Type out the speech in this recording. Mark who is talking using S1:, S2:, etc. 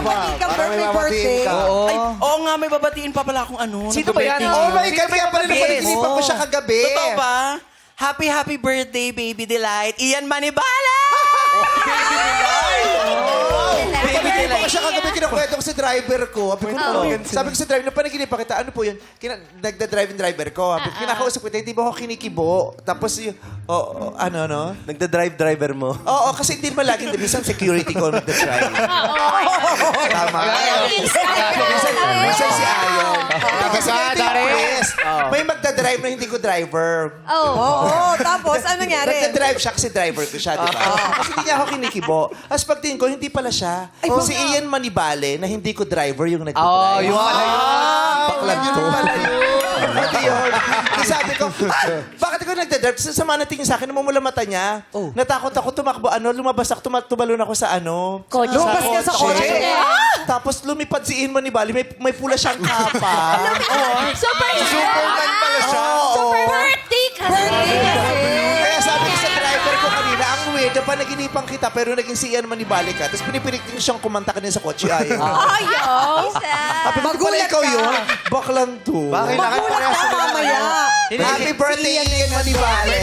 S1: babatiin ka, birthday, birthday.
S2: Ay, oo nga, may babatiin pa pala akong ano.
S3: Sino ba yan?
S2: nag-birthday.
S3: Oh my God, kaya pala napanaginipan ko siya kagabi.
S2: Totoo ba? Happy, happy birthday, Baby Delight. Ian Manibala!
S3: Napanaginipan ko siya kagabi, kinukwento ko sa driver ko. Sabi ko sa driver, napanaginipan kita, ano po yun? Nagda-drive yung driver ko. Kinakausap ko, hindi ba ako kinikibo? Tapos yung, ano?
S4: Nagda-driver mo.
S3: Oo, kasi hindi naman laging, minsan security ko nagda-drive. Tama. Minsan si Ayon. Kasi ito yung twist. May magda-drive na hindi ko driver.
S1: Oo, tapos, ano nangyari?
S3: Nagda-drive siya kasi driver ko siya, di ba? Kasi hindi niya ako kinikibo. Tapos pagtingin ko, hindi pala siya. Si Ian Manibale, na hindi ko driver yung nagda-drive.
S4: yung pala yun.
S3: Baklang to. Pala yun. Pati yun. Kasi sabi ko, bakit ako nagda-drive? Sama na tingin sa akin, namumula mata niya. Natakot ako tumakbo, lumabas ako, tumalon ako sa
S1: Lumabas ka sa kotse?
S3: Tapos lumipad si Ian Manibale, may pula siyang kapa.
S5: Superman pala siya.
S3: Super
S5: Birthday kasi.
S3: Kaya sabi ko sa driver ko kanina, ang weird, napanaginipan kita pero naging si Ian Manibale ka. Tapos pinipilit din siyang kumanta kanina sa kotse. Ayaw. Sabi ko, pala ikaw yun? Baklang to.
S4: Bakit
S1: Magulat ka mamaya.
S3: Happy birthday, Ian Manibale.